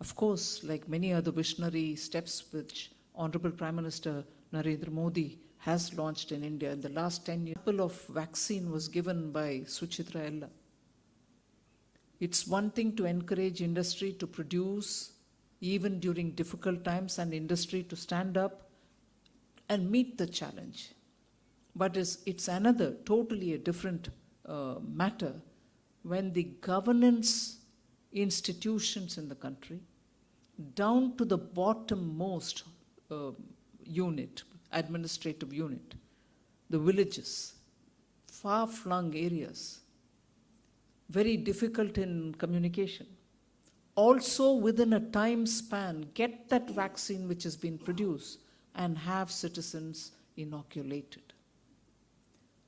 of course, like many other visionary steps which Honorable Prime Minister Narendra Modi has launched in India in the last 10 years. A couple of vaccine was given by Suchitra Ella. It's one thing to encourage industry to produce even during difficult times, and industry to stand up and meet the challenge. But it's another, totally a different matter when the governance institutions in the country, down to the bottommost unit, administrative unit, the villages, far-flung areas, very difficult in communication, also within a time span, get that vaccine which has been produced and have citizens inoculated.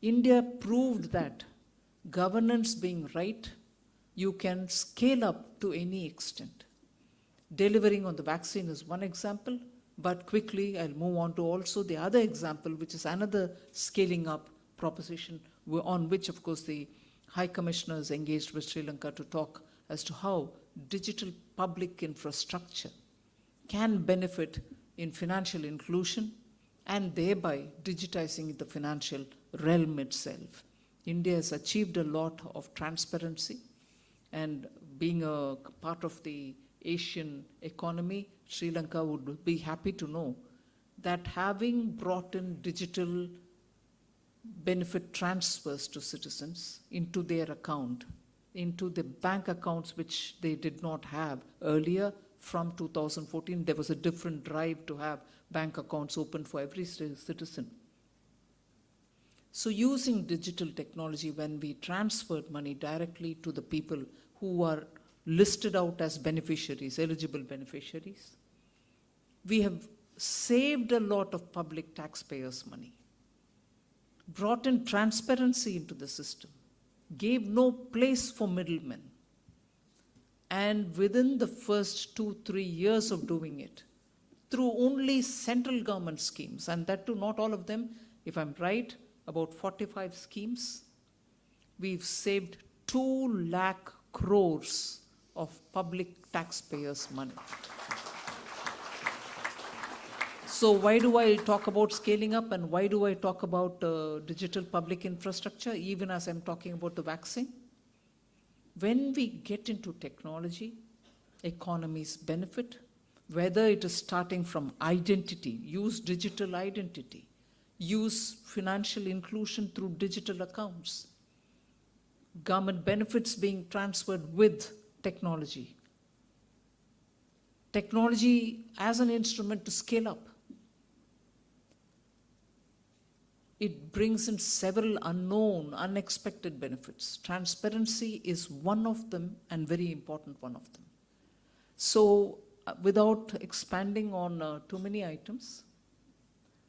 India proved that governance being right, you can scale up to any extent. Delivering on the vaccine is one example, but quickly I'll move on to also the other example, which is another scaling up proposition on which, of course, the High Commissioner is engaged with Sri Lanka to talk as to how digital public infrastructure can benefit in financial inclusion and thereby digitizing the financial realm itself. India has achieved a lot of transparency, and being a part of the Asian economy, Sri Lanka would be happy to know that having brought in digital benefit transfers to citizens into their account, into the bank accounts which they did not have earlier. From 2014, there was a different drive to have bank accounts open for every citizen. So using digital technology, when we transferred money directly to the people who are listed out as beneficiaries, eligible beneficiaries, we have saved a lot of public taxpayers' money, brought in transparency into the system, gave no place for middlemen. And within the first 2-3 years of doing it, through only central government schemes, and that too not all of them, if I'm right, about 45 schemes, we've saved 2 lakh crores of public taxpayers' money. So why do I talk about scaling up, and why do I talk about digital public infrastructure, even as I'm talking about the vaccine? When we get into technology, economies benefit, whether it is starting from identity, use digital identity, use financial inclusion through digital accounts, government benefits being transferred with technology. Technology as an instrument to scale up. It brings in several unknown, unexpected benefits. Transparency is one of them, and very important one of them. So without expanding on too many items,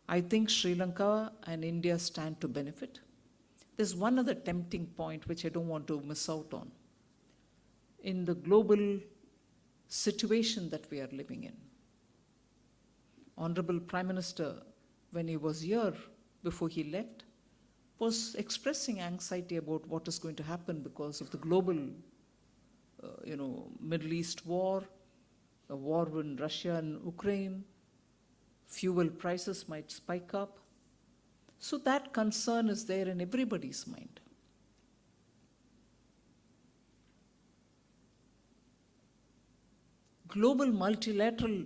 I think Sri Lanka and India stand to benefit. there's one other tempting point which I don't want to miss out on. In the global situation that we are living in, Honorable Prime Minister, when he was here before he left, was expressing anxiety about what is going to happen because of the global, Middle East war, a war in Russia and Ukraine, fuel prices might spike up. So that concern is there in everybody's mind. Global multilateral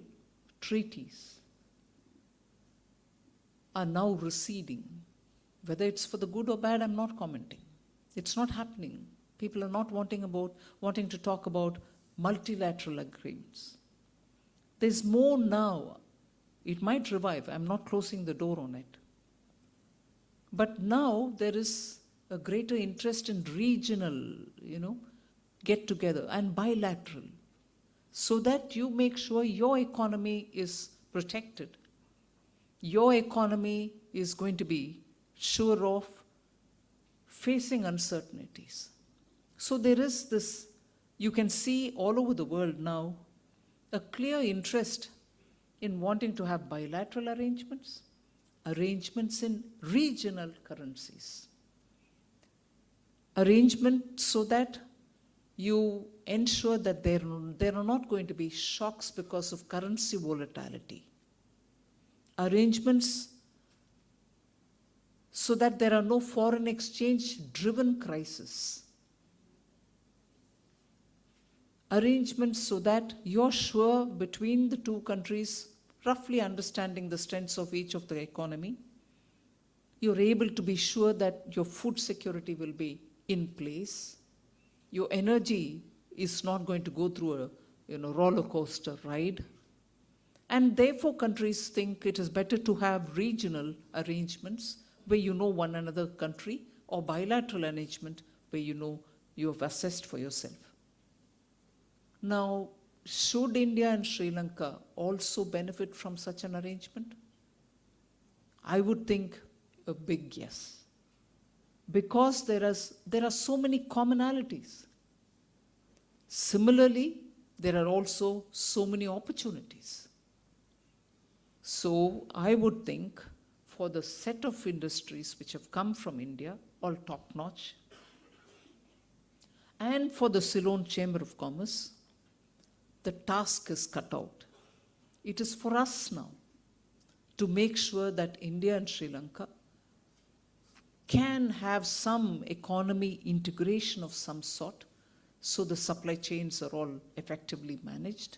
treaties are now receding. Whether it's for the good or bad, I'm not commenting. It's not happening. People are not wanting to talk about multilateral agreements. There's more now. It might revive. I'm not closing the door on it. But now there is a greater interest in regional, get together and bilateral, so that you make sure your economy is protected. Your economy is going to be sure of facing uncertainties. So there is this, you can see all over the world now, a clear interest in wanting to have bilateral arrangements in regional currencies. Arrangement so that you ensure that there are not going to be shocks because of currency volatility. Arrangements so that there are no foreign exchange-driven crises. Arrangements so that you're sure between the two countries, roughly understanding the strengths of each of the economy, you're able to be sure that your food security will be in place. Your energy is not going to go through a roller coaster ride. And therefore countries think it is better to have regional arrangements where you know one another country, or bilateral arrangement where you know you have assessed for yourself. Now, should India and Sri Lanka also benefit from such an arrangement? I would think a big yes. Because there are so many commonalities. Similarly, there are also so many opportunities. So I would think for the set of industries which have come from India, all top-notch, and for the Ceylon Chamber of Commerce, the task is cut out. It is for us now to make sure that India and Sri Lanka can have some economy integration of some sort, so the supply chains are all effectively managed.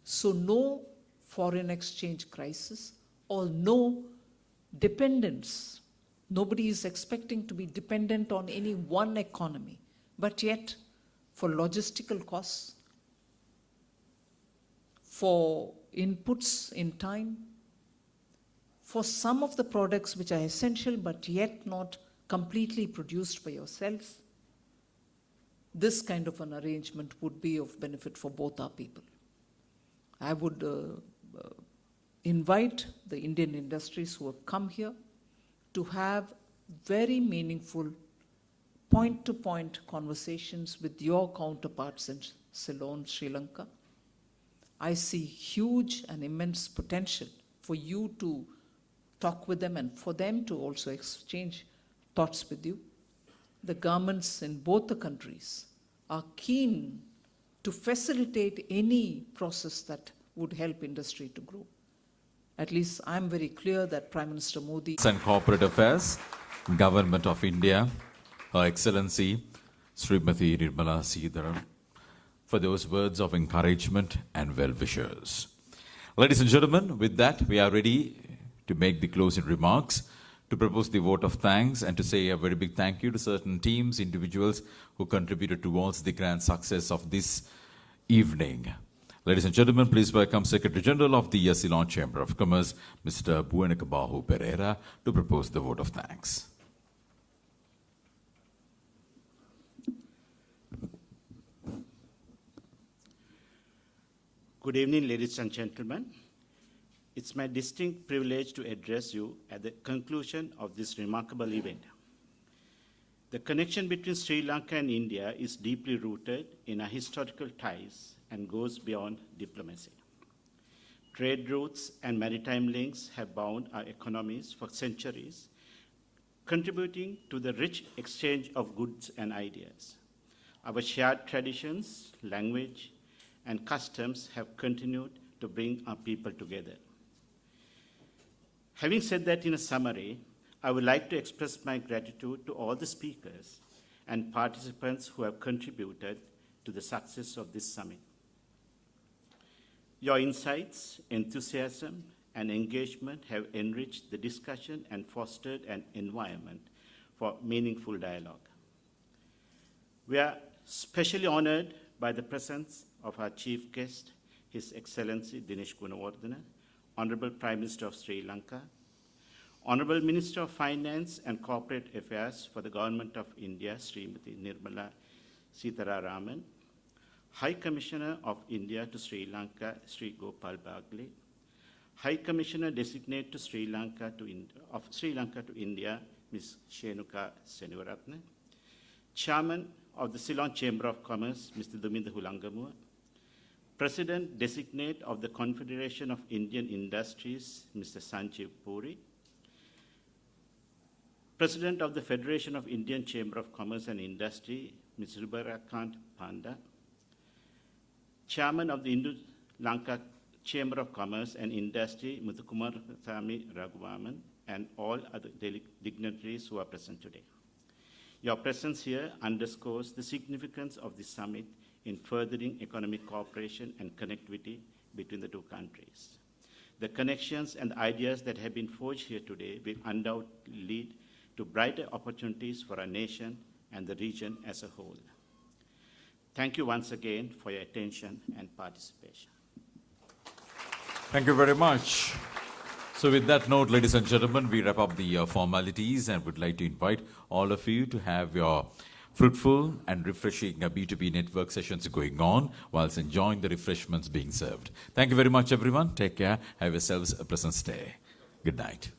So no foreign exchange crisis or no dependence. Nobody is expecting to be dependent on any one economy, but yet for logistical costs, for inputs in time, for some of the products which are essential but yet not completely produced by yourselves, this kind of an arrangement would be of benefit for both our people. I would invite the Indian industries who have come here to have very meaningful point-to-point conversations with your counterparts in Ceylon, Sri Lanka. I see huge and immense potential for you to talk with them and for them to also exchange thoughts with you. The governments in both the countries are keen to facilitate any process that would help industry to grow. At least I'm very clear that Prime Minister Modi and Corporate Affairs, Government of India, Her Excellency Srimati Nirmala Sitharaman, for those words of encouragement and well wishes. Ladies and gentlemen, with that, we are ready to make the closing remarks, to propose the vote of thanks, and to say a very big thank you to certain teams, individuals who contributed towards the grand success of this evening. Ladies and gentlemen, please welcome Secretary General of the Ceylon Chamber of Commerce, Mr. Buenakabahu Pereira, to propose the vote of thanks. Good evening, ladies and gentlemen. It's my distinct privilege to address you at the conclusion of this remarkable event. The connection between Sri Lanka and India is deeply rooted in our historical ties and goes beyond diplomacy. Trade routes and maritime links have bound our economies for centuries, contributing to the rich exchange of goods and ideas. Our shared traditions, language, and customs have continued to bring our people together. Having said that in a summary, I would like to express my gratitude to all the speakers and participants who have contributed to the success of this summit. Your insights, enthusiasm, and engagement have enriched the discussion and fostered an environment for meaningful dialogue. We are especially honored by the presence of our chief guest, His Excellency Dinesh Gunawardena, Honorable Prime Minister of Sri Lanka, Honorable Minister of Finance and Corporate Affairs for the Government of India, Srimati Nirmala Sitharaman, High Commissioner of India to Sri Lanka, Sri Gopal Bagle, High Commissioner Designate to Sri Lanka to India, Ms. Shenuka Senivaratne, Chairman of the Ceylon Chamber of Commerce, Mr. Duminda Hulangamua, President Designate of the Confederation of Indian Industries, Mr. Sanjeev Puri, President of the Federation of Indian Chamber of Commerce and Industry, Ms. Rubarakant Panda, Chairman of the Indo-Lanka Chamber of Commerce and Industry, Muthukumar Thami Raghuvaman, and all other dignitaries who are present today. Your presence here underscores the significance of this summit in furthering economic cooperation and connectivity between the two countries. The connections and ideas that have been forged here today will undoubtedly lead to brighter opportunities for our nation and the region as a whole. Thank you once again for your attention and participation. Thank you very much. So with that note, ladies and gentlemen, we wrap up the formalities and would like to invite all of you to have your fruitful and refreshing B2B network sessions going on whilst enjoying the refreshments being served. Thank you very much, everyone. Take care. Have yourselves a pleasant stay. Good night.